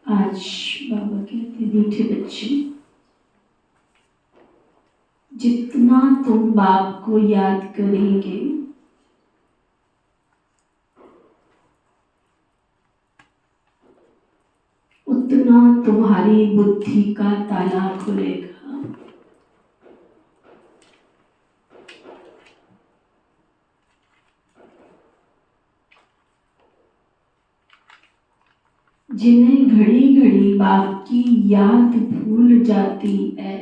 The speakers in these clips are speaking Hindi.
आज बाबा कहते मीठे बच्चे, जितना तुम बाप को याद करेंगे उतना तुम्हारी बुद्धि का ताला खुलेगा। जिन्हें घड़ी घड़ी बाप की याद भूल जाती है,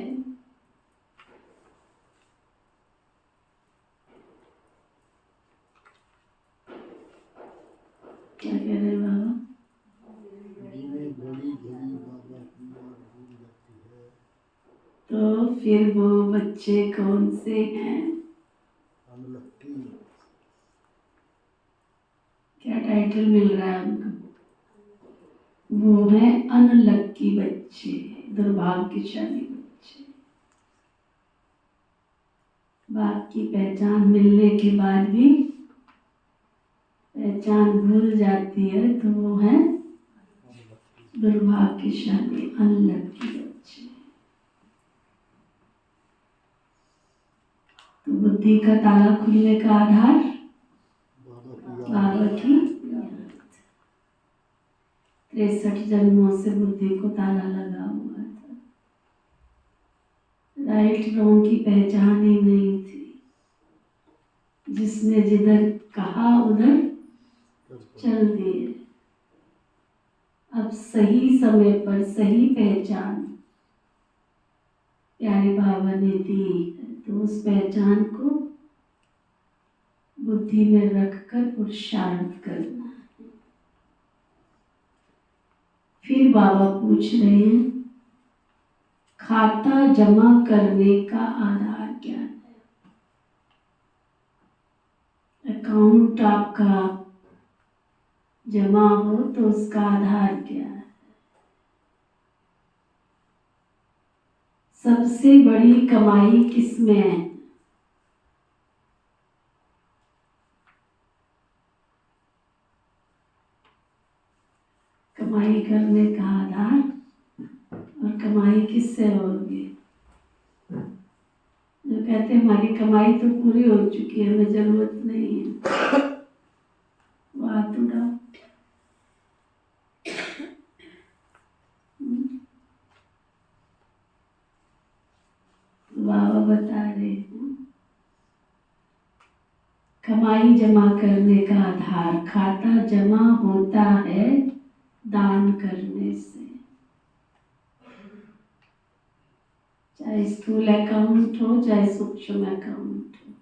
क्या कह रहे बाबा? तो फिर वो बच्चे कौन से हैं? क्या टाइटल मिल रहा है उनको? वो है अनलक्की बच्चे, दुर्भाग्यशाली बच्चे। बाप की पहचान मिलने के बाद भी पहचान भूल जाती है, तो वो है दुर्भाग्यशाली अनलक्की बच्चे। तो बुद्धि का ताला खुलने का आधार बाबा की याद। 63 जन्मों से बुद्धि को ताला लगा हुआ था, राइट रॉन्ग की पहचान ही नहीं थी। जिसने जिधर कहा उधर चल दिए। अब सही समय पर सही पहचान प्यारे बाबा ने दी, तो उस पहचान को बुद्धि में रखकर पुरुषार्थ करना। फिर बाबा पूछ रहे हैं, खाता जमा करने का आधार क्या है? अकाउंट आपका जमा हो तो उसका आधार क्या है? सबसे बड़ी कमाई किसमें है? कमाई करने का आधार, और कमाई किससे होगी? जो कहते हैं हमारी कमाई तो पूरी हो चुकी है, हमें जरूरत नहीं है, वो हाथ उठाओ। बाबा बता रहे हैं कमाई जमा करने का आधार, खाता जमा होता है दान करने से। चाहे स्थूल अकाउंट हो चाहे सूक्ष्म अकाउंट हो।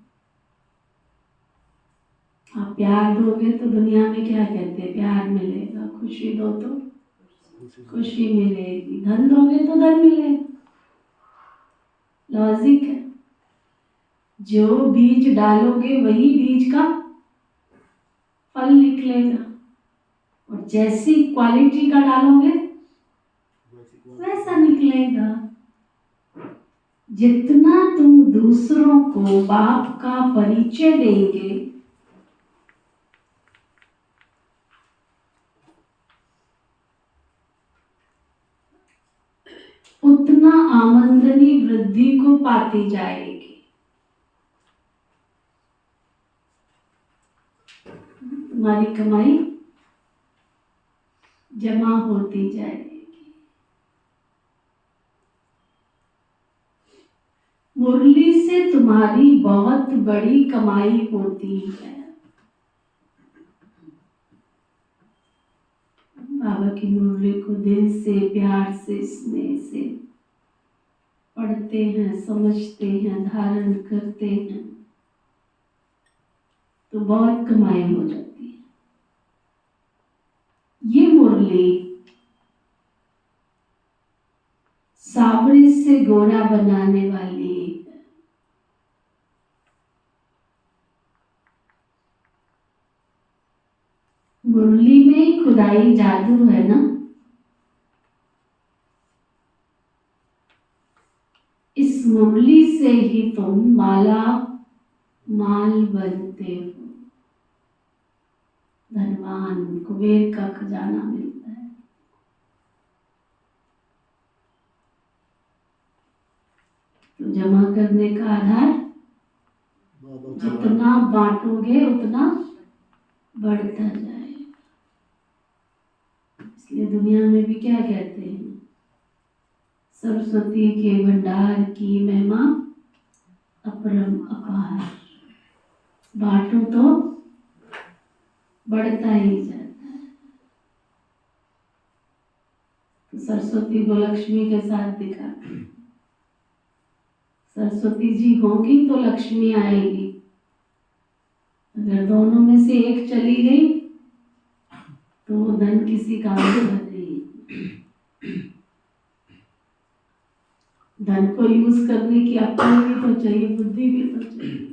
आप प्यार दोगे तो दुनिया में क्या कहते हैं, प्यार मिलेगा। खुशी दो तो खुशी मिलेगी। धन दोगे तो धन मिलेगा। लॉजिक है। जो बीज डालोगे वही बीज का फल निकलेगा, और जैसी क्वालिटी का डालोगे वैसा निकलेगा। जितना तुम दूसरों को बाप का परिचय देंगे, उतना आमदनी वृद्धि को पाती जाएगी। तुम्हारी कमाई जमा होती जाएगी। मुरली से तुम्हारी बहुत बड़ी कमाई होती है। बाबा की मुरली को दिल से, प्यार से, स्नेह से पढ़ते हैं, समझते हैं, धारण करते हैं तो बहुत कमाई हो जाती है। ये मुरली सावरे से गोरा बनाने वाली है। मुरली में ही खुदाई जादू है ना। इस मुरली से ही तुम माला माल बनते हो। धनवान, कुबेर का खजाना मिलता है। तो जमा करने का आधार, जितना बांटोगे उतना बढ़ता जाएगा। इसलिए दुनिया में भी क्या कहते हैं, सरस्वती के भंडार की महिमा अपरम अपार। बांटो तो बढ़ता ही जाता है। तो सरस्वती को लक्ष्मी के साथ दिखा, सरस्वती जी होंगी तो लक्ष्मी आएगी। अगर दोनों में से एक चली गई तो वो धन किसी काम का नहीं। धन को यूज करने की अक्ल भी तो चाहिए, बुद्धि भी तो चाहिए।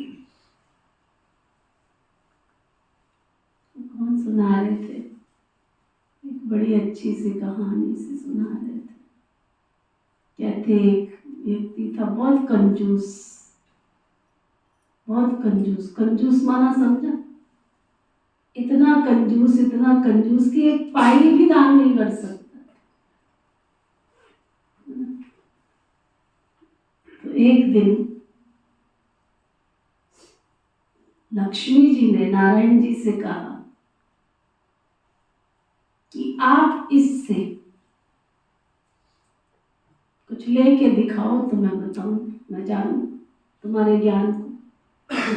कौन सुना रहे थे, एक बड़ी अच्छी सी कहानी से सुना रहे थे। कहते एक व्यक्ति था बहुत कंजूस, बहुत कंजूस। कंजूस माना समझा? इतना कंजूस कि एक पाई भी दान नहीं कर सकता। तो एक दिन लक्ष्मी जी ने नारायण जी से कहा कि आप इससे कुछ लेके दिखाओ तो मैं बताऊं, मैं जानूं, तुम्हारे ज्ञान को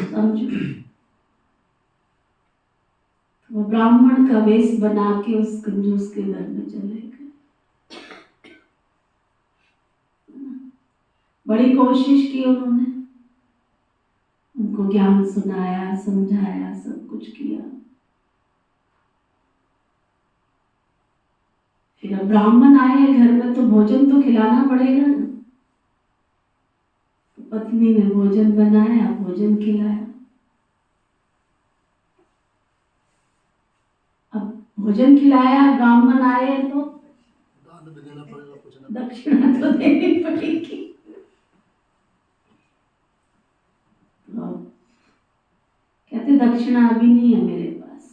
समझूं। तो वो ब्राह्मण का वेश बना के उस कंजूस के घर में चले गए। बड़ी कोशिश की उन्होंने, उनको ज्ञान सुनाया, समझाया, सब कुछ किया। फिर अब ब्राह्मण आए घर में तो भोजन तो खिलाना पड़ेगा ना। तो पत्नी ने भोजन बनाया, भोजन खिलाया। अब भोजन खिलाया, ब्राह्मण आए तो दक्षिणा तो देनी पड़ेगी। तो कहते दक्षिणा अभी नहीं है मेरे पास,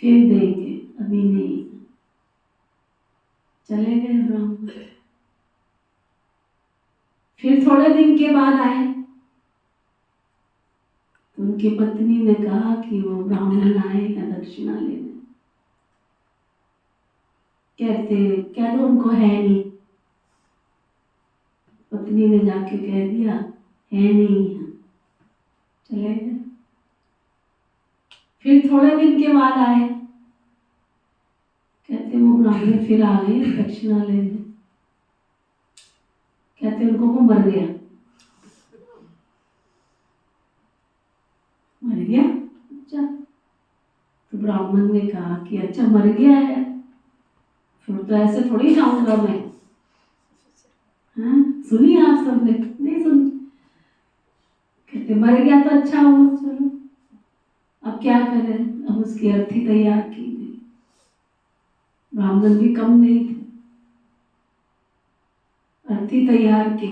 फिर देंगे, अभी नहीं। चले गए ब्राह्मण। फिर थोड़े दिन के बाद आए तो उनकी पत्नी ने कहा कि वो ब्राह्मण आए हैं दक्षिणा लेने। कहते क्या तो उनको है नहीं। पत्नी ने जाके कह दिया है नहीं है, चले गए। फिर थोड़े दिन के बाद आए, कहते वो ब्राह्मण फिर आ गए दक्षिणा लेने। कहते उनको वो मर गया। मर गया? अच्छा। तो ब्राह्मण ने कहा कि अच्छा मर गया है, फिर तो ऐसे थोड़ी जाऊंगा मैं। हाँ सुनी आप सबने? नहीं सुनी? कहते मर गया तो अच्छा हो, चलो अब क्या करें। अब उसकी अर्थी तैयार की गई। ब्राह्मण भी कम नहीं थे, अर्थी तैयार की।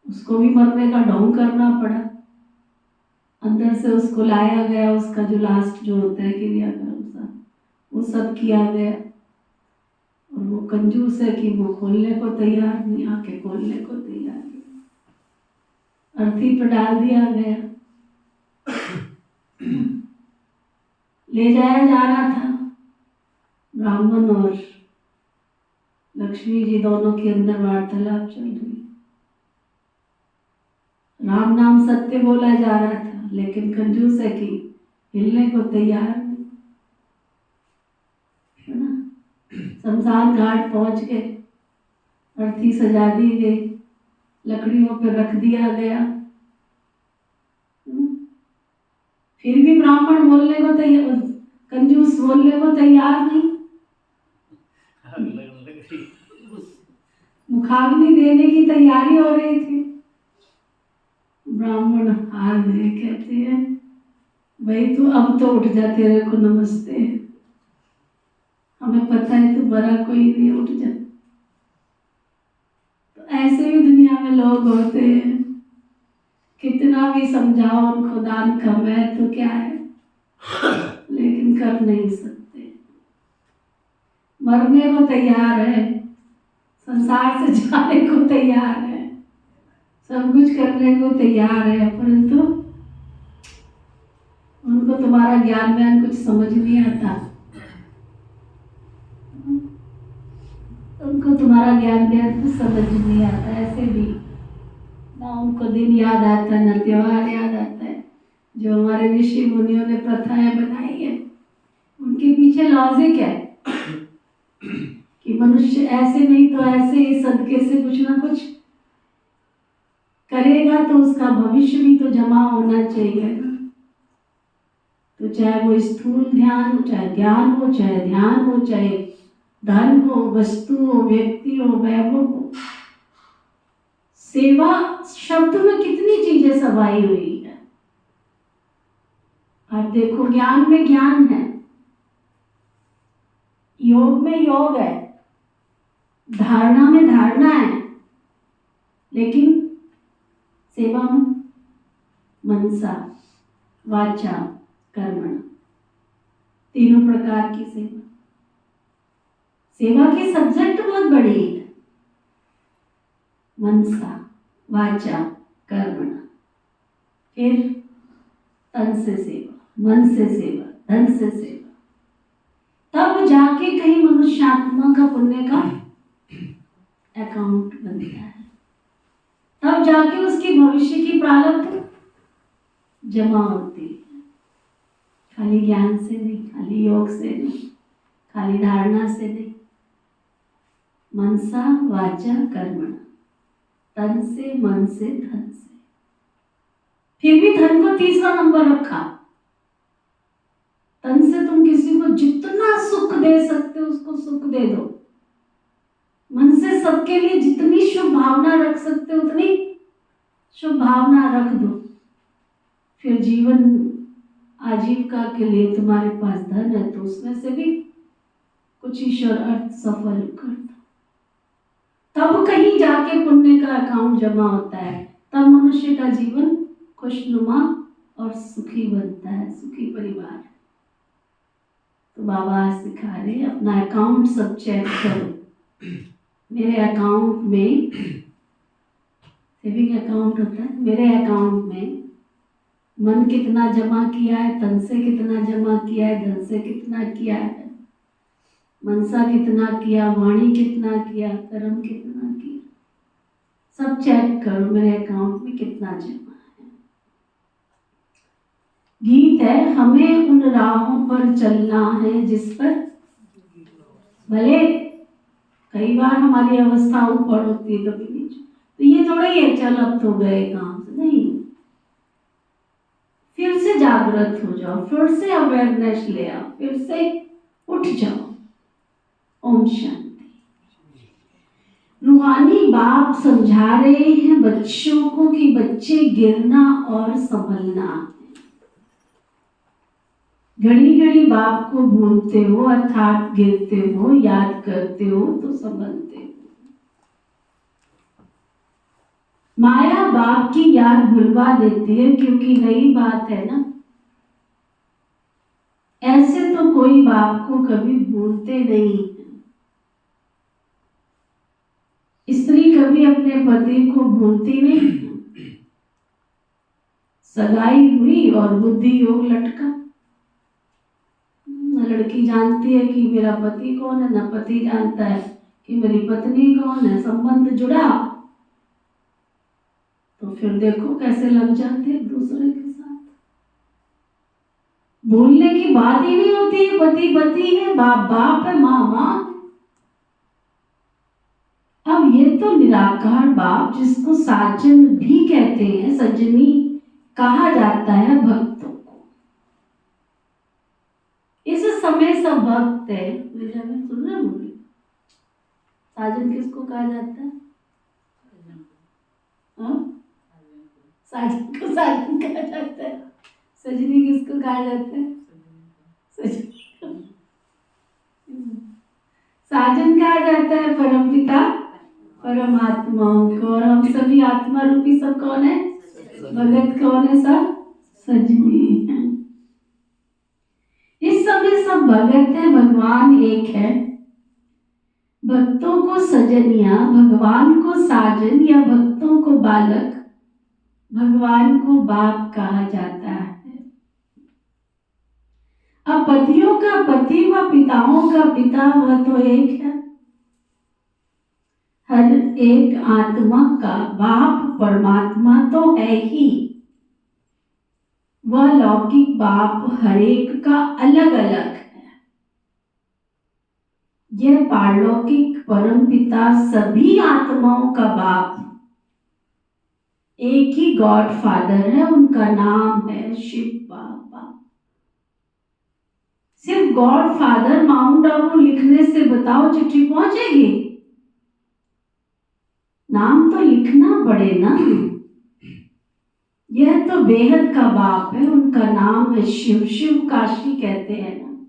उसको भी मरने का ढोंग करना पड़ा। अंदर से उसको लाया गया, उसका जो लास्ट जो होता है क्रियाक्रम सा, वो सब किया गया। और वो कंजूस है कि वो खोलने को तैयार नहीं, आके खोलने को तैयार नहीं। अर्थी पर डाल दिया गया। ले जाया जा रहा था। ब्राह्मण और लक्ष्मी जी दोनों के अंदर वार्तालाप चल रही। राम नाम सत्य बोला जा रहा था, लेकिन कंजूस है कि हिलने को तैयार नहीं, है ना। शमशान घाट पहुंच गए, अर्थी सजा दी गई, लकड़ियों पर रख दिया गया। फिर भी ब्राह्मण बोलने को तैयार, कंजूस बोलने को तैयार नहीं। मुखाग्नि देने की तैयारी हो रही थी। ब्राह्मण हार गए, कहते हैं भाई तू अब तो उठ जा, तेरे को नमस्ते, हमें पता है तू बड़ा कोई नहीं, उठ जा। तो ऐसे भी दुनिया में लोग होते हैं, कितना भी समझाओ उनको दान का महत्व क्या है, लेकिन कर नहीं सकते। मरने को तैयार है, संसार से जाने को तैयार है, सब कुछ करने को तैयार है, परंतु उनको तुम्हारा ज्ञान व्यान कुछ समझ नहीं आता। उनको तुम्हारा ज्ञान व्यान कुछ समझ नहीं आता। ऐसे भी ना उनको दिन याद आता है, ना त्योहार याद आता है। जो हमारे ऋषि मुनियों ने प्रथाएं बनाई है, उनके पीछे लॉजिक है कि मनुष्य ऐसे नहीं तो ऐसे ही सदके से कुछ ना कुछ करेगा, तो उसका भविष्य भी तो जमा होना चाहिए ना। तो चाहे वो स्थूल ध्यान हो, चाहे ज्ञान हो, चाहे ध्यान हो, चाहे धन हो, वस्तु हो, व्यक्ति हो, वैभव हो, सेवा शब्द में कितनी चीजें समाई हुई है। आप देखो, ज्ञान में ज्ञान है, योग में योग है, धारणा में धारणा है, लेकिन सेवा में मनसा वाचा कर्मणा, तीनों प्रकार की सेवा। सेवा की सब्जेक्ट बहुत बड़ी है, मनसा वाचा कर्मणा। फिर तन से सेवा, मन से सेवा, धन से सेवा, तब जाके कहीं मनुष्य आत्मा का पुण्य का अकाउंट बनता है, तब जाके उसकी भविष्य की प्रारब्ध जमा होती है। खाली ज्ञान से नहीं, खाली योग से नहीं, खाली धारणा से नहीं, मनसा वाचा कर्मणा, तन से, मन से, धन से। फिर भी धन को तीसरा नंबर रखा। तन से तुम किसी को जितना सुख दे सकते हो उसको सुख दे दो। मन से सबके लिए जितनी शुभ भावना रख सकते हो उतनी शुभ भावना रख दो। फिर जीवन आजीविका के लिए तुम्हारे पास धन है तो उसमें से भी कुछ ईश्वर अर्थ सफल कर दो। तब कहीं जाके पुण्य का अकाउंट जमा होता है, तब मनुष्य का जीवन खुशनुमा और सुखी बनता है, सुखी परिवार। तो बाबा सिखा रहे अपना अकाउंट सब चेक करो, मेरे अकाउंट में, सेविंग अकाउंट होता है, मेरे अकाउंट में मन कितना जमा किया है, तन से कितना जमा किया है, धन से कितना किया है, मनसा कितना किया, वाणी कितना किया, कर्म कितना किया, सब चेक करो मेरे अकाउंट में कितना जमा है। गीत है, हमें उन राहों पर चलना है जिस पर, भले कई बार हमारी अवस्था ऊपर होती है कभी नीचे, तो ये थोड़ा ही है चल अब तो गए काम से, नहीं, फिर से जागृत हो जाओ, फिर से अवेयरनेस ले आओ, फिर से उठ जाओ। ओम शांति। रूहानी बाप समझा रहे हैं बच्चों को कि बच्चे गिरना और संभलना, घड़ी घड़ी बाप को भूलते हो अर्थात गिरते हो, याद करते हो तो संभलते हो। माया बाप की याद भुलवा देती है क्योंकि नई बात है ना, ऐसे तो कोई बाप को कभी भूलते नहीं। स्त्री कभी अपने पति को भूलती नहीं। सगाई हुई और बुद्धि योग लटका, न लड़की जानती है कि मेरा पति कौन है, न पति जानता है कि मेरी पत्नी कौन है। संबंध जुड़ा तो फिर देखो कैसे लग जाते एक दूसरे के साथ। भूलने की बात ही नहीं होती है, पति पति है, बाप बाप है, माँ माँ। अब ये तो निराकार बाप जिसको साजन भी कहते हैं, सजनी कहा जाता है भक्तों को। इस समय सब भक्त है। सुन रहे मुझे, साजन किसको कहा जाता है? साजन को साजन कहा जाता है। सजनी किसको कहा जाता है? सजनी। साजन कहा जाता है परमपिता परमात्माओं को। और हम सभी आत्मा रूपी सब कौन है? भगत कौन है? सब सजनी है। इस समय सब भगत है, भगवान एक है। भक्तों को सजनिया, भगवान को साजन, या भक्तों को बालक, भगवान को बाप कहा जाता है। अब पतियों का पति व पिताओं का पिता वह तो एक है। हर एक आत्मा का बाप परमात्मा तो है ही, वह लौकिक बाप हर एक का अलग अलग है। यह पारलौकिक परम पिता सभी आत्माओं का बाप एक ही गॉड फादर है, उनका नाम है शिव बाबा। सिर्फ गॉड फादर माउंट आबू लिखने से बताओ चिट्ठी पहुंचेगी? नाम तो लिखना पड़े ना। यह तो बेहद का बाप है, उनका नाम है शिव। शिव काशी कहते हैं ना,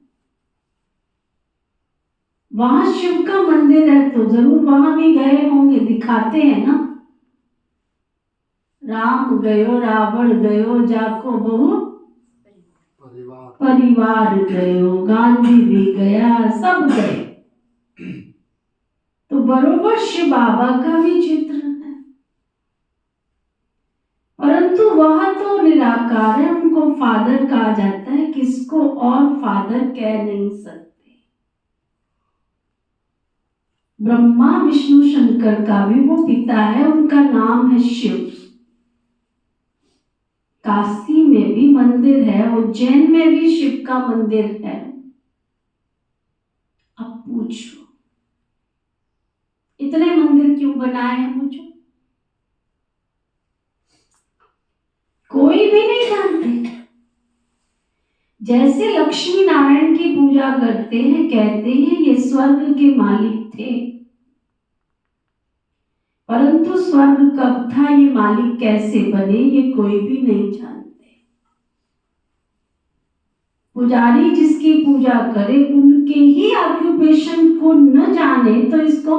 वहां शिव का मंदिर है तो जरूर वहां भी गए होंगे, दिखाते हैं ना। राम गयो रावण गयो, जाको बहु परिवार गयो, गांधी भी गया, सब गए। तो बरोबर शिव बाबा का भी चित्र है, परंतु वह तो निराकार है, उनको फादर कहा जाता है। किसको और फादर कह नहीं सकते। ब्रह्मा विष्णु शंकर का भी वो पिता है, उनका नाम है शिव। काशी में भी मंदिर है, उज्जैन में भी शिव का मंदिर है। अब पूछो इतने मंदिर क्यों बनाए हैं? मुझे कोई भी नहीं जानते। जैसे लक्ष्मी नारायण की पूजा करते हैं, कहते हैं ये स्वर्ग के मालिक थे, परंतु स्वर्ग कब था, ये मालिक कैसे बने, ये कोई भी नहीं जानते। पुजारी जिसकी पूजा करे, उनके ही ऑक्यूपेशन को न जाने तो इसको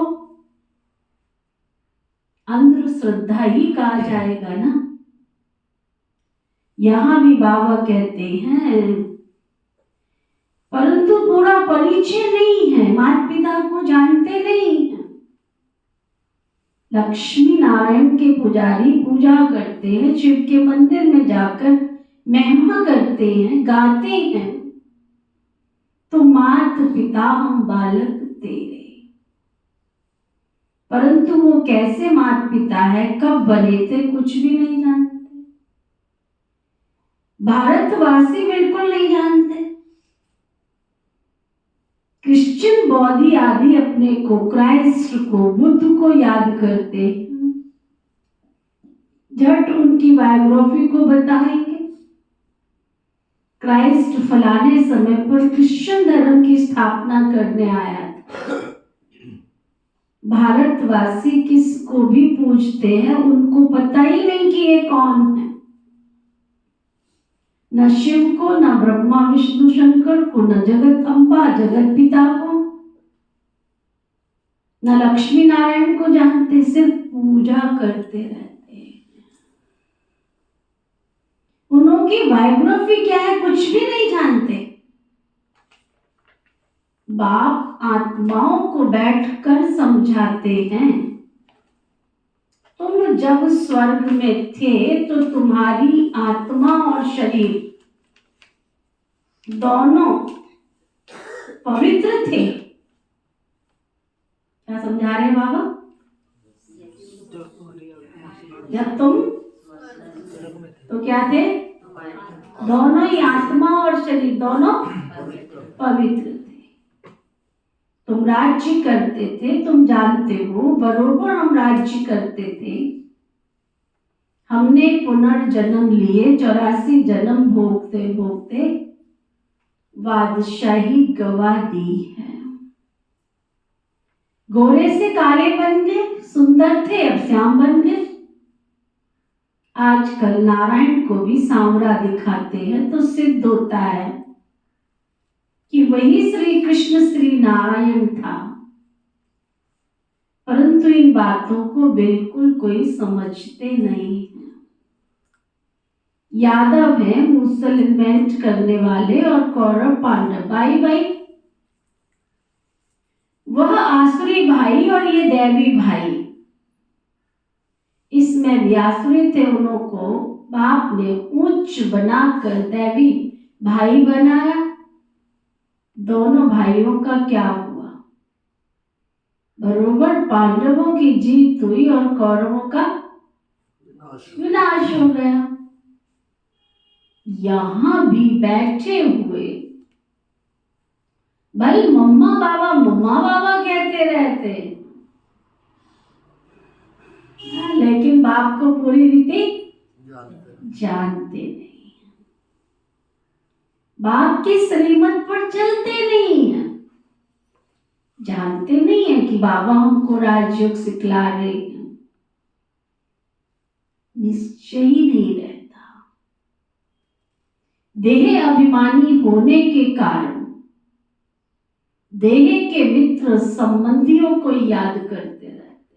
अंधश्रद्धा ही कहा जाएगा ना। यहां भी बाबा कहते हैं परंतु पूरा परिचय नहीं है, माता पिता को जानते नहीं है। लक्ष्मी नारायण के पुजारी पूजा करते हैं, शिव के मंदिर में जाकर महिमा करते हैं, गाते हैं, तो मात पिता हम बालक तेरे। परंतु वो कैसे मात पिता है, कब बने थे, कुछ भी नहीं जानते। भारतवासी बिल्कुल नहीं जानते। क्रिश्चियन, बौद्ध आदि अपने को, क्राइस्ट को, बुद्ध को याद करते हैं, झट उनकी बायोग्राफी को बताएंगे। क्राइस्ट फलाने समय पर क्रिश्चियन धर्म की स्थापना करने आया था। भारतवासी किसको भी पूछते हैं, उनको पता ही नहीं कि ये कौन है। न शिव को, न ब्रह्मा विष्णु शंकर को, न जगत अम्बा जगत पिता को, न लक्ष्मी नारायण को जानते, सिर्फ पूजा करते रहते हैं। उनकी बायोग्राफी क्या है कुछ भी नहीं जानते। बाप आत्माओं को बैठकर समझाते हैं, तुम जब स्वर्ग में थे तो तुम्हारी आत्मा और शरीर दोनों पवित्र थे। क्या समझा रहे बाबा? जब तुम तो क्या थे, दोनों ही आत्मा और शरीर दोनों पवित्र थे। तुम राज्य करते थे, तुम जानते हो बरोबर हम राज्य करते थे। हमने पुनर्जन्म लिए, 84 जन्म भोगते भोगते बादशाही गवा दी है। गोरे से काले बन गए, सुंदर थे अब श्याम बन गए। आजकल नारायण को भी सांवरा दिखाते हैं तो सिद्ध होता है कि वही श्री कृष्ण श्री नारायण था। परंतु इन बातों को बिल्कुल कोई समझते नहीं है। यादव है मुसलमेंट करने वाले और कौरव पांडव भाई भाई, वह आसुरी भाई और ये दैवी भाई। इसमें भी आसुरी थे, उनको बाप ने उच्च बनाकर दैवी भाई बनाया। दोनों भाइयों का क्या हुआ, बरोबर पांडवों की जीत हुई और कौरवों का विनाश हो गया। यहां भी बैठे हुए भाई मम्मा बाबा कहते रहते, लेकिन बाप को पूरी रीति जानते नहीं, बाप की श्रीमत पर चलते नहीं है, जानते नहीं है कि बाबा हमको राजयोग सिखला रहे हैं। निश्चय ही नहीं रहता। देह अभिमानी होने के कारण देह के मित्र संबंधियों को याद करते रहते,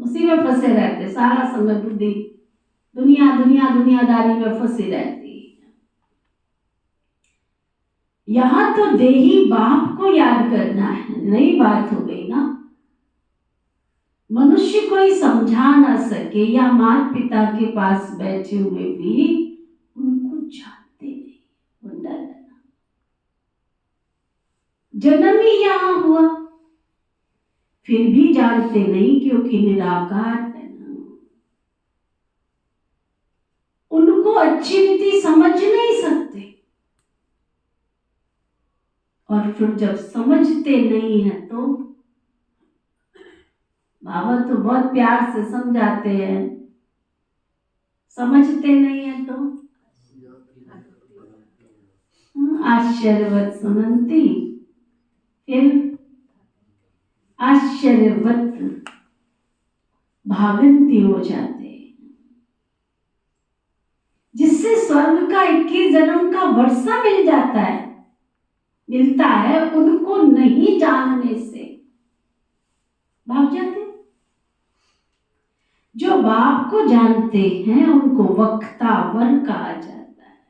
उसी में फंसे रहते, सारा समय बुद्धि दुनियादारी में फंसी रहती है। यहां तो देही बाप को याद करना है, नई बात हो गई ना। मनुष्य कोई समझा ना सके या माता पिता के पास बैठे हुए भी उनको जानते नहीं। जन्म ही यहां हुआ फिर भी जानते नहीं, क्योंकि निराकार है ना। उनको अच्छी रीति समझ नहीं सकते, और फिर जब समझते नहीं है तो बाबा तो बहुत प्यार से समझाते हैं, समझते नहीं है तो आश्चर्यवत सुनंती, फिर आश्चर्यवत भागंती हो जाते, जिससे स्वर्ग का 21 जन्म का वर्षा मिलता है, उनको नहीं जानने से भाग जाते। जो बाप को जानते हैं उनको वक्तावर कहा जाता है।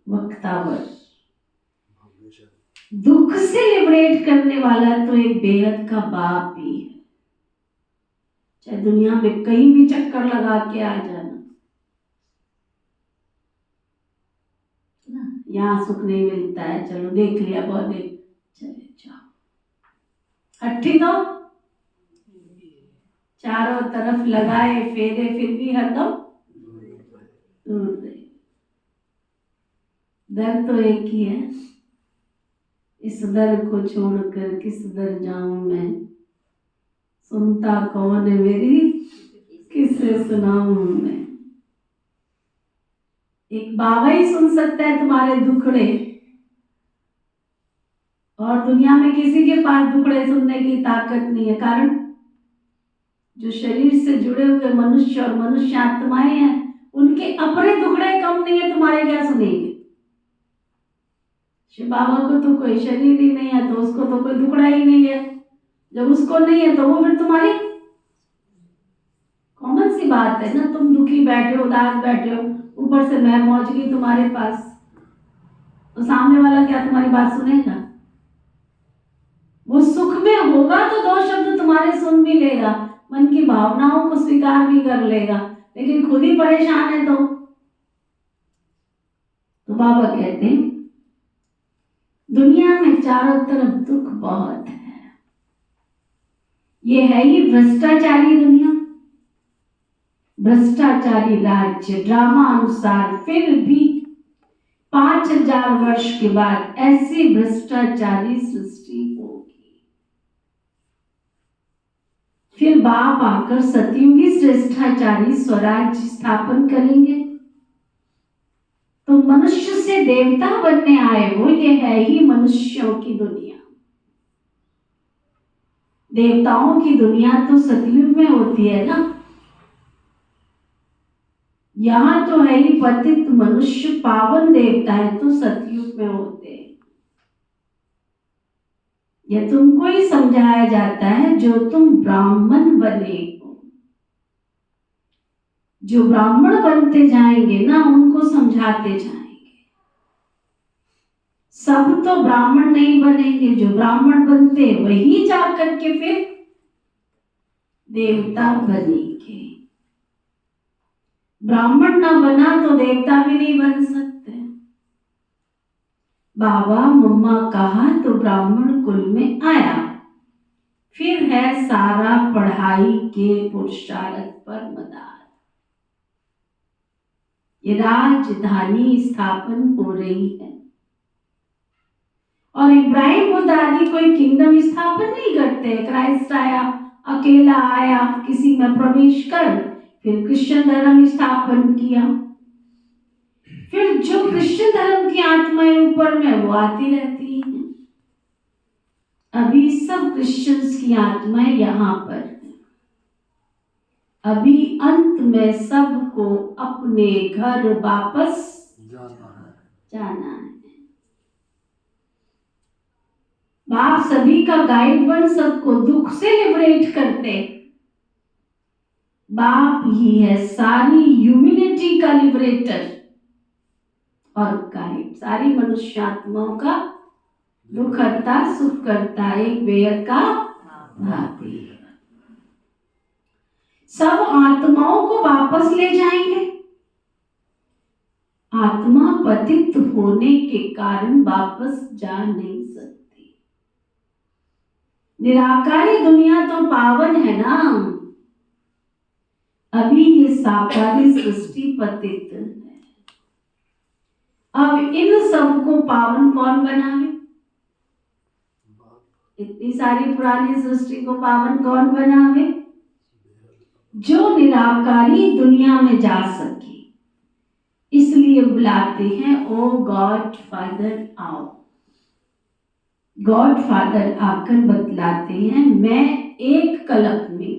वक्तावर दुख से लिबरेट करने वाला तो एक बेहद का बाप ही है। चाहे दुनिया में कहीं भी चक्कर लगा के आ जाना, यहाँ सुख नहीं मिलता है, चलो देख लिया बहुत देर, चले जाओ। हट्टी दो, चारों तरफ लगाए फेरे फिर भी हरदम दूर रहे। दर तो एक ही है, इस दर को छोड़कर किस दर जाऊं मैं, सुनता कौन है मेरी, किसे सुनाऊं मैं। एक बाबा ही सुन सकता है तुम्हारे दुखड़े, और दुनिया में किसी के पास दुखड़े सुनने की ताकत नहीं है। कारण जो शरीर से जुड़े हुए मनुष्य और मनुष्य आत्माएं हैं, उनके अपने दुखड़े कम नहीं है, तुम्हारे क्या सुनेंगे। शिव बाबा को तो कोई शरीर ही नहीं है, तो उसको तो कोई दुखड़ा ही नहीं है। जब उसको नहीं है तो वो फिर तुम्हारी कॉमन सी बात है ना। तुम दुखी बैठे हो, उदास बैठे हो, ऊपर से मैं पहुंच गई तुम्हारे पास, तो सामने वाला क्या तुम्हारी बात सुनेगा? वो सुख में होगा तो दो शब्द तुम्हारे सुन भी लेगा, मन की भावनाओं को स्वीकार भी कर लेगा, लेकिन खुद ही परेशान है तो बाबा कहते हैं दुनिया में चारों तरफ दुख बहुत है। ये है ही भ्रष्टाचारी दुनिया, भ्रष्टाचारी राज्य। ड्रामा अनुसार फिर भी 5000 वर्ष के बाद ऐसी भ्रष्टाचारी सृष्टि होगी। फिर बाप आकर सतयुगी श्रेष्ठाचारी स्वराज्य स्थापन करेंगे। तो मनुष्य से देवता बनने आए वो, ये है ही मनुष्यों की दुनिया। देवताओं की दुनिया तो सतयुग में होती है ना, यहां तो है ही पतित मनुष्य, पावन देवता है तो सतयुग में होते हैं। यह तुमको ही समझाया जाता है जो तुम ब्राह्मण बने हो। जो ब्राह्मण बनते जाएंगे ना, उनको समझाते जाएंगे। सब तो ब्राह्मण नहीं बनेंगे, जो ब्राह्मण बनते वही जाकर के फिर देवता बनेंगे। ब्राह्मण ना बना तो देवता भी नहीं बन सकते। बाबा मम्मा कहा तो ब्राह्मण कुल में आया, फिर है सारा पढ़ाई के पुरुषार्थ पर मदार। ये राजधानी स्थापन हो रही है, और इब्राहिम बुद्ध आदि कोई किंगडम स्थापन नहीं करते। क्राइस्ट आया, अकेला आया, किसी में प्रवेश कर, फिर क्रिश्चियन धर्म स्थापन किया। फिर जो क्रिश्चियन धर्म की आत्माएं ऊपर में वो आती रहती हैं। अभी सब क्रिश्चियंस की आत्माएं यहाँ पर हैं। अभी अंत में सबको अपने घर वापस जाना है। बाप सभी का गाइड बन सबको दुख से लिबरेट करते। बाप ही है सारी ह्यूमैनिटी का लिबरेटर और गाइड, सारी मनुष्य आत्माओं का दुख करता, सुख करता, एक बेहद का भाती। सब आत्माओं को वापस ले जाएंगे। आत्मा पतित होने के कारण वापस जा नहीं सकती। निराकारी दुनिया तो पावन है ना, अभी ये साकारी सृष्टि पतित है। अब इन सबको पावन कौन बनावे? इतनी सारी पुरानी सृष्टि को पावन कौन बनावे? जो निराकारी दुनिया में जा सके। इसलिए बुलाते हैं ओ गॉड फादर आओ। गॉड फादर आकर बतलाते हैं मैं एक कल्प में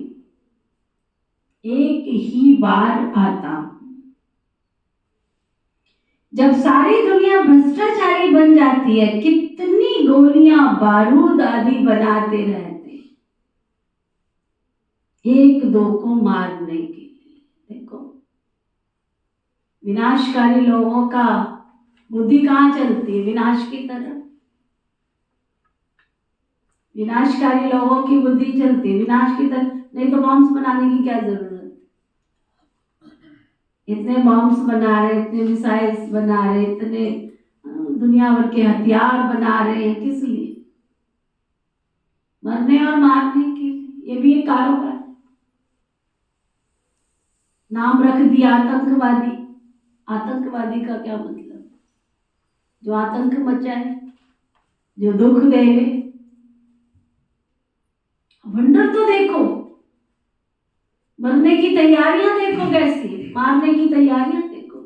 एक ही बार आता हूं। जब सारी दुनिया भ्रष्टाचारी बन जाती है, कितनी गोलियां बारूद आदि बनाते रहते हैं एक दो को मारने के लिए। देखो विनाशकारी लोगों का बुद्धि कहाँ चलती है? विनाश की तरफ। विनाशकारी लोगों की बुद्धि चलती, विनाश की तरफ। नहीं तो बॉम्ब्स बनाने की क्या जरूरत? इतने बॉम्ब्स बना रहे, इतने मिसाइल्स बना रहे, इतने दुनिया भर के हथियार बना रहे हैं, किस लिए? मरने और मारने के लिए। ये भी एक कारोबार। नाम रख दिया आतंकवादी। आतंकवादी का क्या मतलब? जो आतंक मचाए, जो दुख देवे। वंडर तो देखो, मरने की तैयारियां देखो कैसी, मारने की तैयारियां देखो,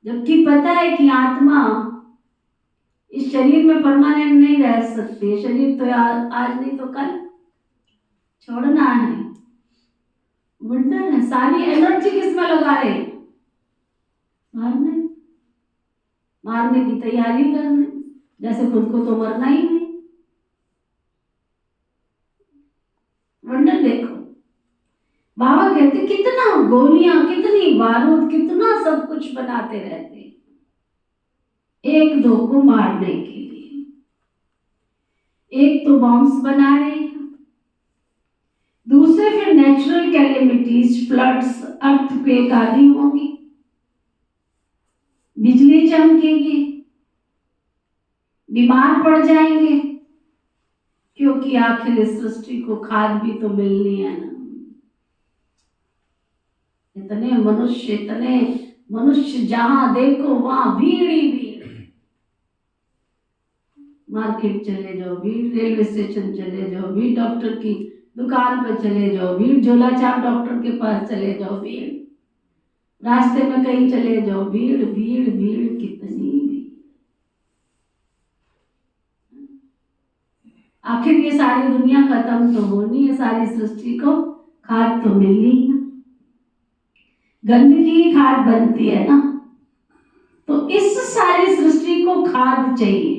जबकि पता है कि आत्मा इस शरीर में परमानेंट नहीं रह सकती। शरीर तो आज नहीं तो कल छोड़ना है। वंडर है। सारी एनर्जी किसमें लगा रहे? मारने, मारने की तैयारी करने, जैसे खुद को तो मरना ही नहीं। वंडर देखो, बाबा कहते कितना गोलियां, कितनी बारूद, कितना सब कुछ बनाते रहते एक दो को मारने के लिए। एक तो बॉम्ब्स बना रहे हैं, दूसरे फिर नेचुरल कैलेमिटीज, फ्लड्स, अर्थक्वेक आदि होंगी, बिजली चमकेगी, बीमार पड़ जाएंगे, क्योंकि आखिर इस सृष्टि को खाद भी तो मिलनी है ना। इतने मनुष्य जहां देखो वहां भीड़ ही भीड़। मार्केट चले जाओ भीड़, रेलवे स्टेशन चले जाओ भीड़, डॉक्टर की दुकान पर चले जाओ भीड़, झोला छाप डॉक्टर के पास चले जाओ भीड़, रास्ते में कहीं चले जाओ भीड़ भीड़ भीड़, कितनी भीड़। आखिर ये सारी दुनिया खत्म तो होनी है, सारी सृष्टि को खाद तो मिलनी है। गंदगी ही खाद बनती है ना, तो इस सारी सृष्टि को खाद चाहिए,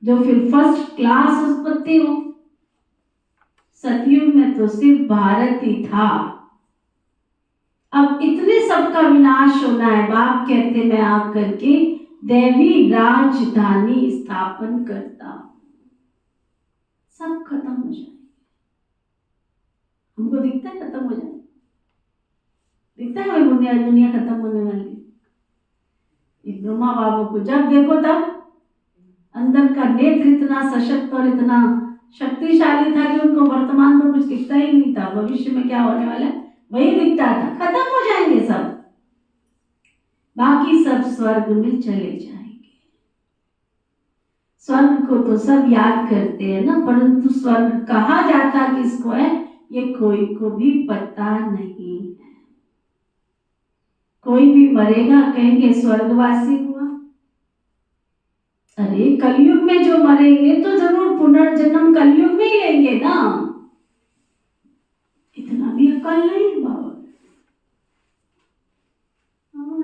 जो फिर फर्स्ट क्लास उत्पत्ति हो। सतयुग में तो सिर्फ भारत ही था, अब इतने सबका विनाश होना है। बाप कहते मैं आप करके दैवी राजधानी स्थापन करता, सब खत्म हो जाए। हमको दिखता है खत्म हो जाए, दिखता है हमें दुनिया खत्म होने वाली। ब्रह्मा बाबू को जब देखो तब अंदर का नेत्र इतना सशक्त और इतना शक्तिशाली था कि उनको वर्तमान तो कुछ दिखता ही नहीं था, भविष्य में क्या होने वाला है वही दिखता था। खत्म हो जाएंगे सब, बाकी सब स्वर्ग में चले जाएंगे। स्वर्ग को तो सब याद करते हैं ना, परंतु स्वर्ग कहा जाता किसको है ये कोई को भी पता नहीं है। कोई भी मरेगा कहेंगे स्वर्गवासी हुआ। अरे कलयुग में जो मरेंगे तो जरूर पुनर्जन्म कलयुग में ही लेंगे ना, इतना भी अक्ल नहीं बाबा,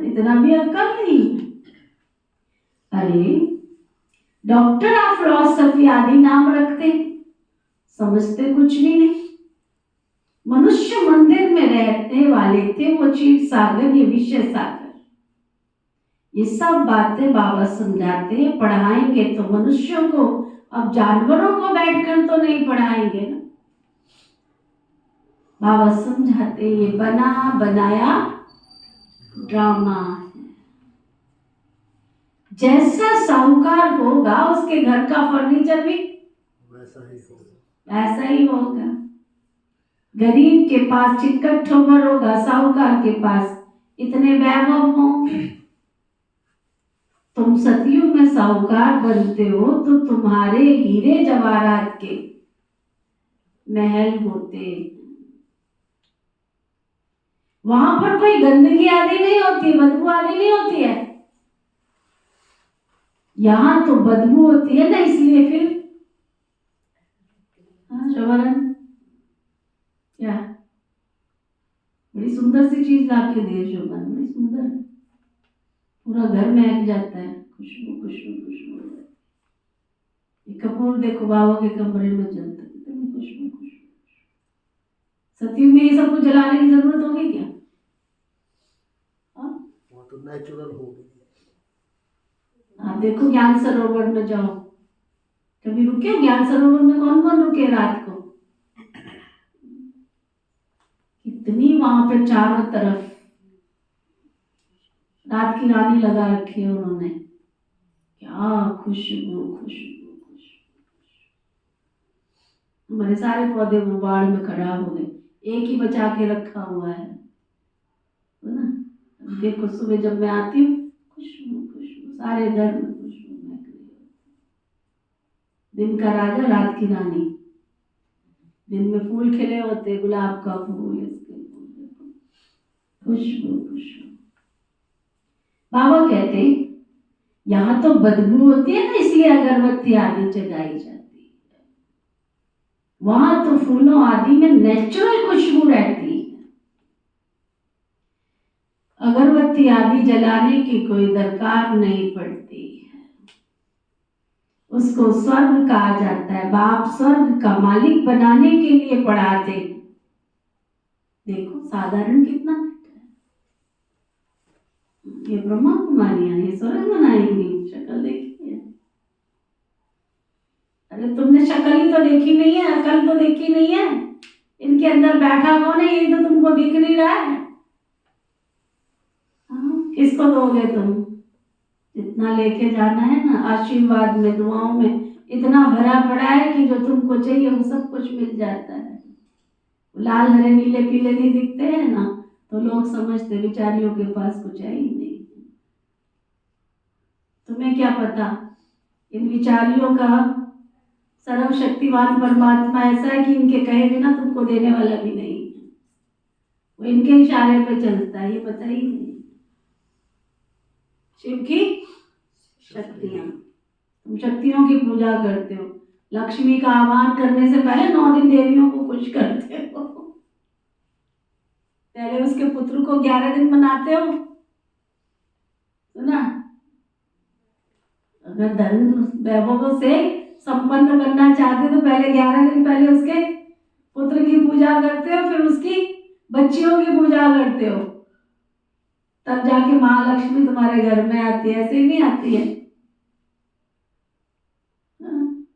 इतना भी अक्ल नहीं। अरे डॉक्टर ऑफ फिलॉसफी आदि नाम रखते, समझते कुछ भी नहीं। मनुष्य मंदिर में रहने वाले थे वो क्षीर सागर, ये विषय सागर, ये सब बातें बाबा समझाते हैं, पढ़ाएंगे तो मनुष्यों को। अब जानवरों को बैठकर तो नहीं पढ़ाएंगे ना, बाबा समझाते ये बना बनाया ड्रामा है। जैसा साहूकार होगा उसके घर का फर्नीचर भी वैसा ही होगा। गरीब के पास चिक्कट ठोकर होगा, साहूकार के पास इतने वैभव होंगे। तुम सतयुग में साहूकार बनते हो तो तुम्हारे हीरे जवाहरात के महल होते, वहां पर कोई गंदगी आदि नहीं होती, बदबू आदि नहीं होती है। यहां तो बदबू होती है ना, इसलिए फिर शवरन क्या बड़ी सुंदर सी चीज लाके दे शोभन, बड़ी सुंदर, पूरा घर महक जाता है, खुशबू खुशबू खुशबू। ये कपूर देखो बाबा के कमरे में जलता, कितनी खुशबू खुशबू। सतयुग में ये सब कुछ जलाने की जरूरत होगी क्या? वो तो नेचुरल होगी। आप देखो ज्ञान सरोवर में जाओ, कभी रुके ज्ञान सरोवर में? कौन कौन रुके रात को? कितनी वहां पे चारों तरफ रात की रानी लगा रखी है उन्होंने। क्या खुशबू खुशबू खुशबू। हमारे सारे पौधे वो बाढ़ में खराब हो गए, एक ही बचा के रखा हुआ है ना। देखो सुबह जब मैं आती हूँ खुशबू खुशबू, सारे घर में खुशबू महक रही है। दिन का राजा रात की रानी। दिन में फूल खिले होते, गुलाब का फूल, इसके फूल, खुशबू खुशबू। बाबा कहते यहाँ तो बदबू होती है ना, इसलिए अगरबत्ती आदि जगाई जाती है। वहां तो फूलों आदि में नेचुरल खुशबू रहती है। अगरबत्ती आदि जलाने की कोई दरकार नहीं पड़ती है। उसको स्वर्ग कहा जाता है। बाप स्वर्ग का मालिक बनाने के लिए पढ़ाते। देखो साधारण कितना ये ब्रह्मा कुमारियां ये स्वर्ग बनाएंगी। शक्ल देखी है? अरे तुमने शक्ल ही तो देखी नहीं है, अकल तो देखी नहीं है। इनके अंदर बैठा कौन है ये तो तुमको दिख नहीं रहा है। किसको दोगे तुम? जितना लेके जाना है ना आशीर्वाद में, दुआओं में इतना भरा पड़ा है कि जो तुमको चाहिए वो सब कुछ मिल जाता है। लाल हरे नीले पीले नहीं दिखते हैं ना, तो लोग समझते बेचारियों के पास कुछ है ही नहीं। तुम्हें क्या पता इन विचारियों का सर्वशक्तिमान परमात्मा ऐसा है कि इनके कहे बिना तुमको देने वाला भी नहीं है। वो इनके इशारे पे चलता है, ये पता ही नहीं। शिव की शक्तियां, तुम शक्तियों की पूजा करते हो। लक्ष्मी का आह्वान करने से पहले 9 दिन देवियों को खुश करते हो। पहले उसके पुत्र को 11 दिन मनाते हो, सुना? अगर धन वैभव से संपन्न बनना चाहते तो पहले 11 दिन पहले उसके पुत्र की पूजा करते हो, फिर उसकी बच्चियों की पूजा करते हो, तब जाके महालक्ष्मी तुम्हारे घर में आती है। ऐसे ही नहीं आती है।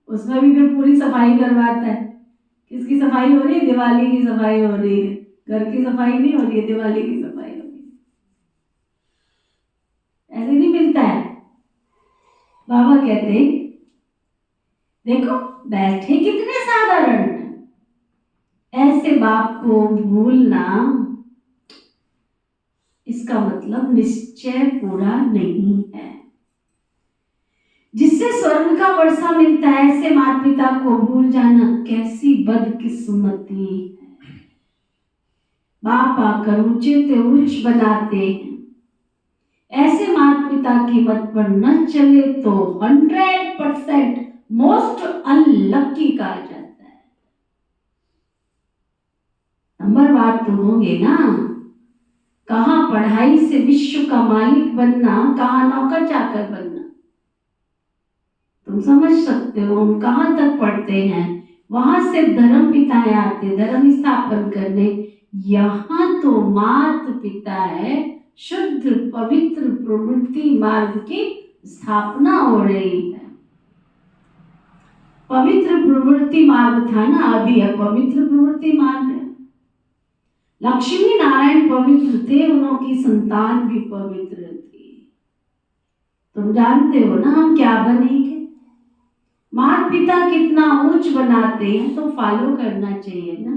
उसमें भी फिर पूरी सफाई करवाता है। किसकी सफाई हो रही है? दिवाली की सफाई हो रही है। घर की सफाई नहीं हो रही है, दिवाली की सफाई हो रही है। ऐसे नहीं मिलता है। बाबा कहते हैं देखो बैठे कितने साधारण, ऐसे बाप को भूलना इसका मतलब निश्चय पूरा नहीं है। जिससे स्वर्ग का वर्षा मिलता है, ऐसे माता पिता को भूल जाना कैसी बदकिस्मती है। बाप आकर ऊंचे से ऊंच बनाते हैं। ऐसे माता पिता की मत पर न चले तो 100% मोस्ट अनलकी कहा जाता है। नंबर बात तो होंगे ना, कहां पढ़ाई से विश्व का मालिक बनना, कहां नौकर चाकर बनना। तुम समझ सकते हो हम कहां तक पढ़ते हैं। वहां से धर्म पिताएं आते धर्म स्थापन करने। यहाँ तो मात पिता है, शुद्ध पवित्र प्रवृत्ति मार्ग की स्थापना हो रही है। पवित्र प्रवृत्ति मार्ग था ना, अभी पवित्र प्रवृत्ति मार्ग है। लक्ष्मी नारायण पवित्र थे, उनकी संतान भी पवित्र थी। तुम जानते हो ना हम क्या बनेंगे। माता पिता कितना ऊंच बनाते हैं तो फॉलो करना चाहिए ना।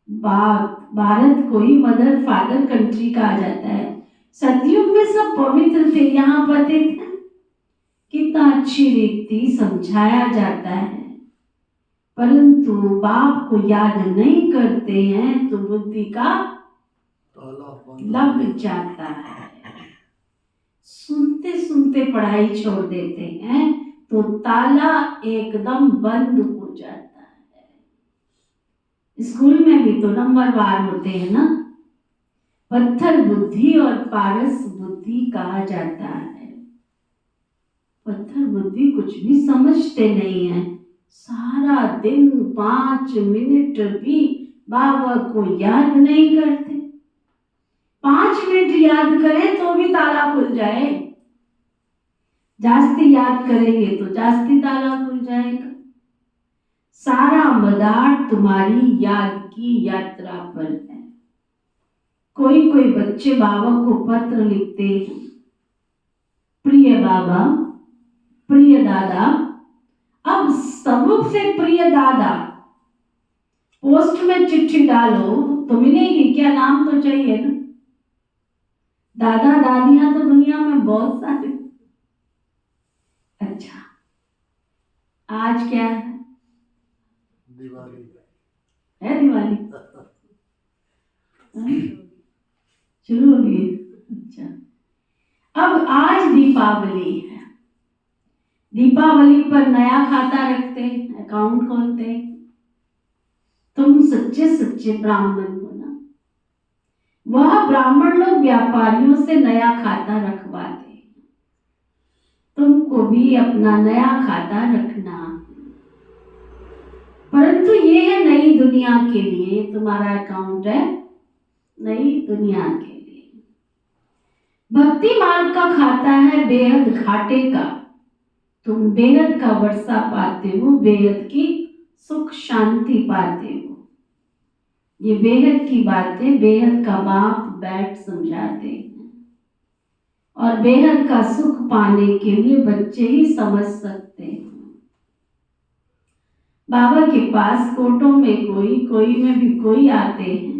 भारत को ही मदर फादर कंट्री कहा जाता है। सतयुग में सब पवित्र थे, यहाँ पते थे कितना अच्छी रीति समझाया जाता है, परंतु बाप को याद नहीं करते हैं तो बुद्धि का लग जाता है। सुनते सुनते पढ़ाई छोड़ देते हैं तो ताला एकदम बंद हो जाता है। स्कूल में भी तो नंबरवार होते हैं ना। पत्थर बुद्धि और पारस बुद्धि कहा जाता है। पत्थर बुद्धि कुछ भी समझते नहीं है। सारा दिन 5 मिनट भी बाबा को याद नहीं करते। 5 मिनट याद करें तो भी ताला खुल जाए। जास्ती याद करेंगे तो जास्ती ताला खुल जाएगा। सारा मदार तुम्हारी याद की यात्रा पर है। कोई कोई बच्चे बाबा को पत्र लिखते हैं, प्रिय बाबा, प्रिय दादा। अब सबसे प्रिय दादा, पोस्ट में चिट्ठी डालो तो मिलेगी क्या? नाम तो चाहिए ना। दादा दादियां तो दुनिया में बहुत सारे। अच्छा, आज क्या है? दिवाली है दिवाली। शुरू हो गई। अच्छा, अब आज दीपावली है। दीपावली पर नया खाता रखते हैं, अकाउंट खोलते हैं। तुम सच्चे सच्चे ब्राह्मण हो ना। वह ब्राह्मण लोग व्यापारियों से नया खाता रखवाते हैं। तुमको भी अपना नया खाता रखना, परंतु ये है नई दुनिया के लिए। तुम्हारा अकाउंट है नई दुनिया के लिए। भक्ति मार्ग का खाता है बेहद घाटे का। तुम बेहद का वर्षा पाते हो, बेहद की सुख शांति पाते हो। ये बेहद की बातें बेहद का बाप बैठ समझाते हैं, और बेहद का सुख पाने के लिए बच्चे ही समझ सकते हैं। बाबा के पास कोटों में कोई, कोई में भी कोई आते हैं।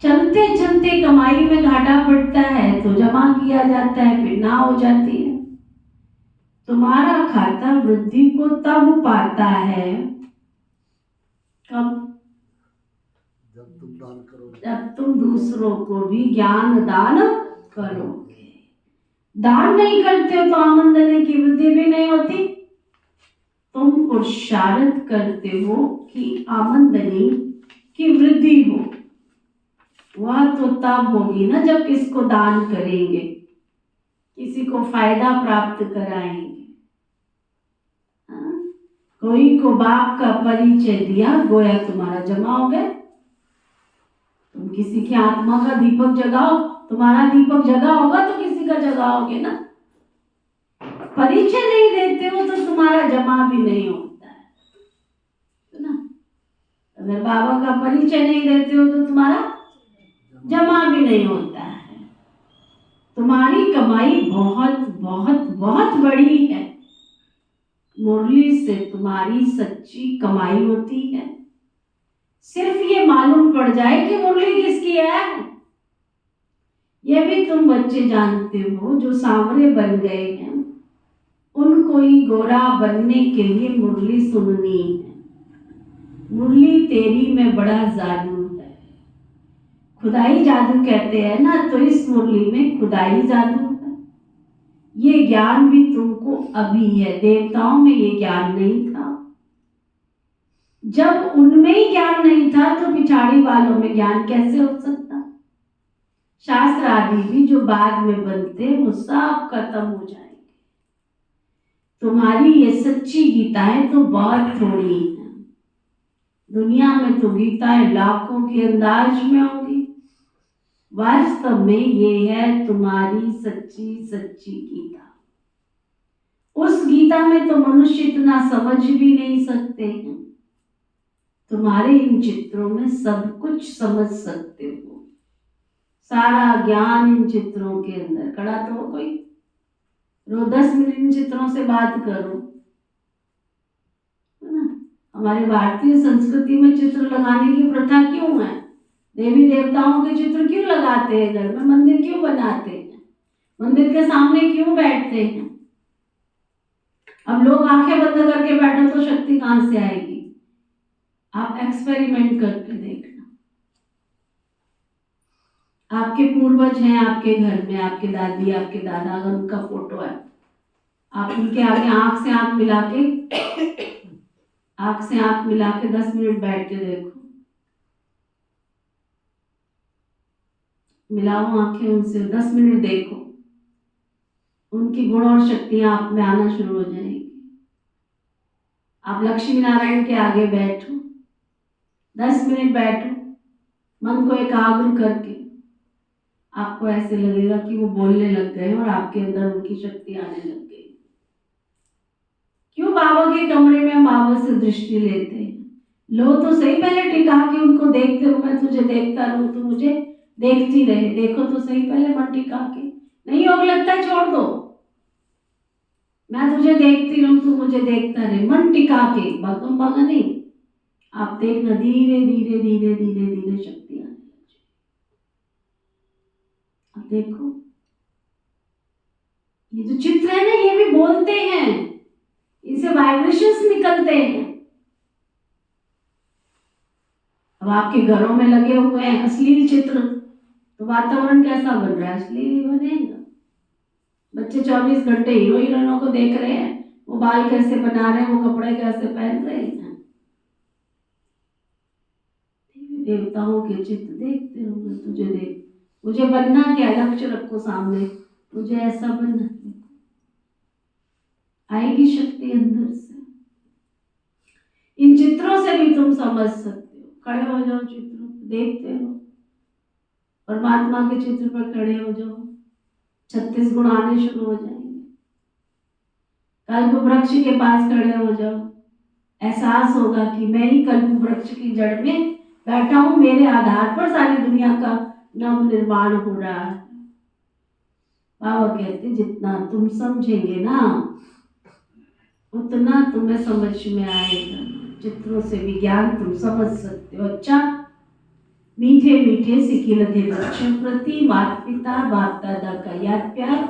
चलते चलते कमाई में घाटा पड़ता है तो जमा किया जाता है, फिर ना हो जाती है। तुम्हारा खाता वृद्धि को तब पाता है कब? जब तुम दान करोगे, जब तुम दूसरों को भी ज्ञान दान करोगे। दान नहीं करते हो तो आमदनी की वृद्धि भी नहीं होती। तुम पुरुषार्थ करते हो कि आमदनी की वृद्धि हो। वह तो तब होगी ना जब किसको दान करेंगे, किसी को फायदा प्राप्त कराएंगे। हाँ? कोई को बाप का परिचय दिया, गोया तुम्हारा जमा हो गया। तुम किसी की आत्मा का दीपक जगाओ, तुम्हारा दीपक जगा होगा तो किसी का जगाओगे ना। परिचय नहीं देते हो तो तुम्हारा जमा भी नहीं होता है ना। अगर बाबा का परिचय नहीं देते हो तो तुम्हारा जमा भी नहीं होता है। तुम्हारी कमाई बहुत बहुत बहुत बड़ी है। मुरली से तुम्हारी सच्ची कमाई होती है। सिर्फ ये मालूम पड़ जाए कि मुरली किसकी है। ये भी तुम बच्चे जानते हो जो सांवरे बन गए हैं, उनको ही गोरा बनने के लिए मुरली सुननी है। मुरली तेरी में बड़ा जादू है। खुदाई जादू कहते हैं ना, तो इस मुरली में खुदाई जादू है। ये ज्ञान भी तुमको अभी है, देवताओं में ये ज्ञान नहीं था। जब उनमें ही ज्ञान नहीं था तो पिछाड़ी वालों में ज्ञान कैसे हो सकता? शास्त्र आदि भी जो बाद में बनते वो सब खत्म हो जाएंगे। तुम्हारी ये सच्ची गीताएं तो बहुत थोड़ी हैं। दुनिया में तो गीताएं लाखों के अंदाज में होंगी। वास्तव में ये है तुम्हारी सच्ची सच्ची गीता। उस गीता में तो मनुष्य इतना समझ भी नहीं सकते हैं। तुम्हारे इन चित्रों में सब कुछ समझ सकते हो। सारा ज्ञान इन चित्रों के अंदर खड़ा तो हो। कोई रो 10 मिनट इन चित्रों से बात करो, है ना। हमारे भारतीय संस्कृति में चित्र लगाने की प्रथा क्यों है? देवी देवताओं के चित्र क्यों लगाते हैं? घर में मंदिर क्यों बनाते हैं? मंदिर के सामने क्यों बैठते हैं? अब लोग आंखें बंद करके बैठो तो शक्ति कहां से आएगी? आप एक्सपेरिमेंट करके देखना। आपके पूर्वज हैं आपके घर में, आपके दादी आपके दादा, अगर उनका फोटो है, आप उनके आगे आंख से आंख मिला के 10 मिनट बैठ के देखो। मिलाओ आंखें उनसे, 10 मिनट देखो। उनकी गुण और शक्तियां आप में आना शुरू हो जाएगी। आप लक्ष्मी नारायण के आगे बैठो, 10 मिनट बैठो, मन को एकाग्र करके। आपको ऐसे लगेगा कि वो बोलने लग गए और आपके अंदर उनकी शक्ति आने लग गई। क्यों बाबा के कमरे में हम बाबा से दृष्टि लेते हैं? लो तो सही, पहले टिका के उनको देखते रहो, मैं तुझे देखता रहूं, तू मुझे देखती रहे। देखो तो सही पहले मन टिका के। नहीं योग लगता है छोड़ दो, मैं तुझे देखती रहूं, तू मुझे देखता रहे, मन टिका के, भगम भगा नहीं। आप देखना धीरे धीरे धीरे धीरे धीरे शक्ति आने लग जाए। अब देखो ये जो चित्र है ना, ये भी बोलते हैं, इनसे वाइब्रेशंस निकलते हैं। अब आपके घरों में लगे हुए हैं अश्लील चित्र, तो वातावरण कैसा बन रहा है? अश्लील ही बनेगा। बच्चे 24 घंटे हीरो हीरोइनों को देख रहे हैं, वो बाल कैसे बना रहे हैं, वो कपड़े कैसे पहन रहे हैं। देवताओं के चित्र देखते हो, मैं तुझे देख, मुझे बनना क्या, लक्ष्य रखो सामने, मुझे ऐसा बनना। आएगी शक्ति अंदर से। इन चित्रों से भी तुम समझ सकते हो। खड़े हो जाओ, चित्रों देखते हो, परमात्मा के चित्र पर खड़े हो जाओ, 36 गुण आने शुरू हो जाएंगे। कल्प वृक्ष के पास खड़े हो जाओ, एहसास होगा कि मैं ही कल्प वृक्ष की जड़ में बैठा हूं, मेरे आधार पर सारी दुनिया का नव निर्माण हो रहा है। बाबा कहते जितना तुम समझेंगे ना उतना तुम्हें समझ में आएगा। चित्रों से विज्ञान तुम समझ सकते हो। अच्छा, मीठे मीठे सिकिलधे बच्चों प्रति माता पिता बाप दादा का याद प्यार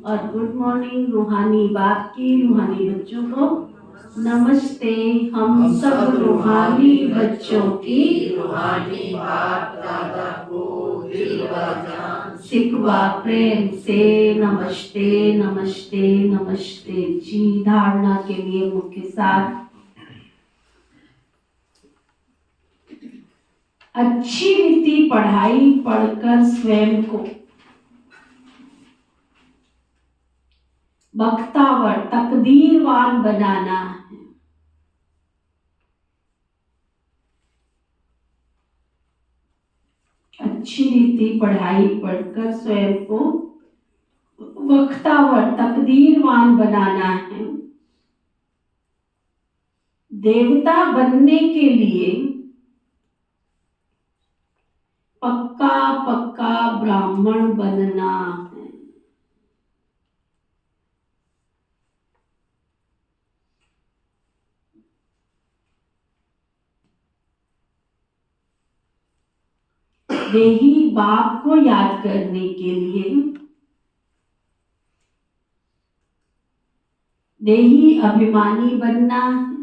और गुड मॉर्निंग रूहानी बाप की, रूहानी बच्चों को नमस्ते। हम सब रूहानी बच्चों की, रूहानी बाप दादा को दिल व जान सिखवा प्रेम से नमस्ते नमस्ते नमस्ते जी। धारणा के लिए मुख्य सार, अच्छी रीति पढ़ाई पढ़कर स्वयं को बख्तावर तकदीरवान बनाना है। अच्छी रीति पढ़ाई पढ़कर स्वयं को बख्तावर तकदीरवान बनाना है। देवता बनने के लिए पक्का पक्का ब्राह्मण बनना है। देही बाप को याद करने के लिए देही अभिमानी बनना है।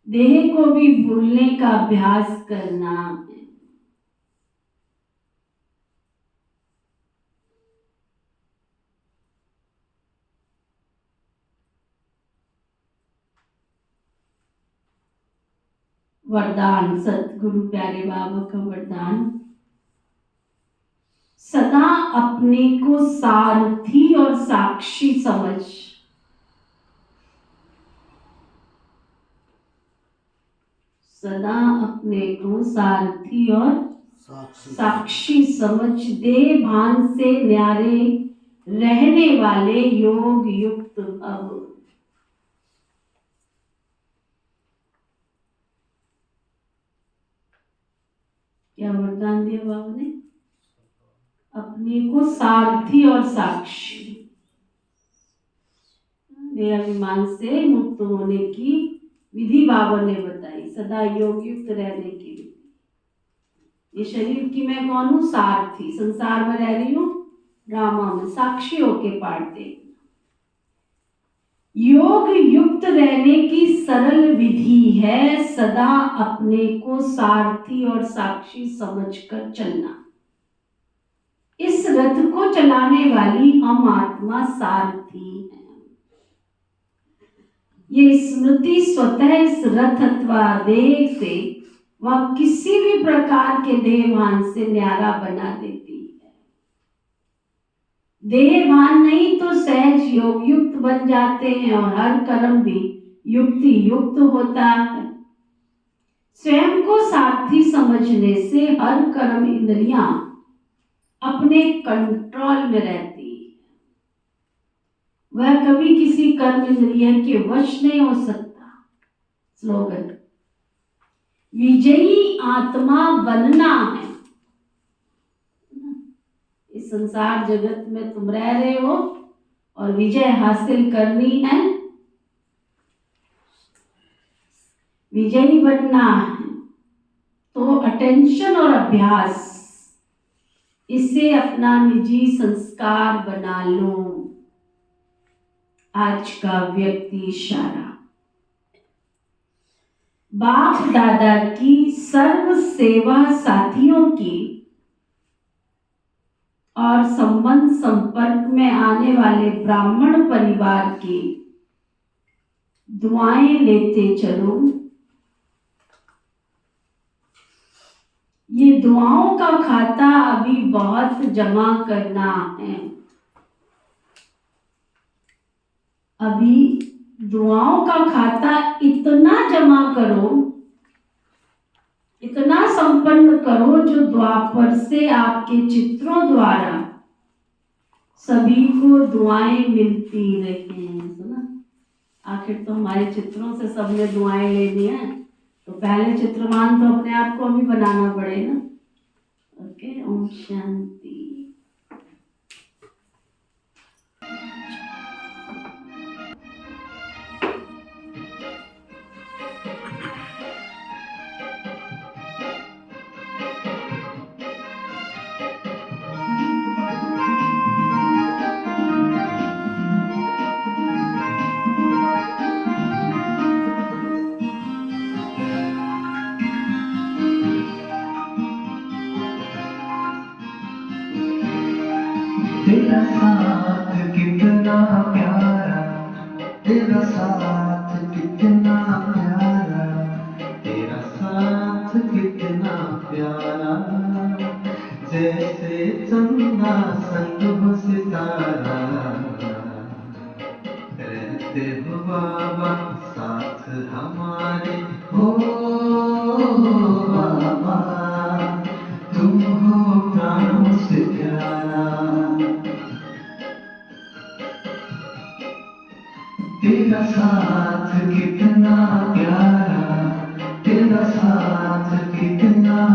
देह को भी भूलने का अभ्यास करना है। वरदान, सतगुरु प्यारे बाबा का वरदान, सदा अपने को सारथी और साक्षी समझ, सदा अपने को सारथी और साक्षी समझ, देह भान से न्यारे रहने वाले योग युक्त अब। क्या वरदान दिया बाबा ने? अपने को सारथी और साक्षी, देहाभिमान से मुक्त होने की विधि बाबा ने बताई, सदा योग युक्त रहने की विधि। ये शरीर की मैं कौन हूँ? सारथी, संसार में रह रही हूँ, ड्रामा में साक्षी होके पार्टे। योग युक्त रहने की सरल विधि है सदा अपने को सारथी और साक्षी समझकर चलना। इस रथ को चलाने वाली हम आत्मा सारथी है। ये स्मृति स्वतः इस रथ अथवा देह से वह किसी भी प्रकार के देहभान से न्यारा बना देती है। देहभान नहीं तो सहज योग युक्त बन जाते हैं और हर कर्म भी युक्ति युक्त होता है। स्वयं को सारथी समझने से हर कर्म इंद्रियां अपने कंट्रोल में रहती है। वह कभी किसी कर्म इंद्रिय के वश नहीं हो सकता। स्लोगन, विजयी आत्मा बनना है। इस संसार जगत में तुम रह रहे हो और विजय हासिल करनी है, विजयी बनना है, तो अटेंशन और अभ्यास, इससे अपना निजी संस्कार बना लो। आज का व्यक्ति इशारा, बाप दादा की सर्व सेवा साथियों की और संबंध संपर्क में आने वाले ब्राह्मण परिवार की दुआएं लेते चलो। ये दुआओं का खाता अभी बहुत जमा करना है। अभी दुआओं का खाता इतना जमा करो, इतना संपन्न करो, जो द्वापर से आपके चित्रों द्वारा सभी को दुआएं मिलती रहें। सुना, आखिर तो हमारे चित्रों से सबने दुआएं लेनी है, तो पहले चित्रमान तो अपने आप को अभी बनाना पड़ेगा। ओके, ओम शांति। तेरा साथ कितना प्यारा, तेरा साथ कितना प्यारा, तेरा साथ कितना प्यारा, जैसे चंदा संग हो सितारा, रहते हो बाबा साथ हमारे, हो बाबा तुम हो प्राणों से प्यारा। तेरा साथ कितना प्यारा, तेरा साथ कितना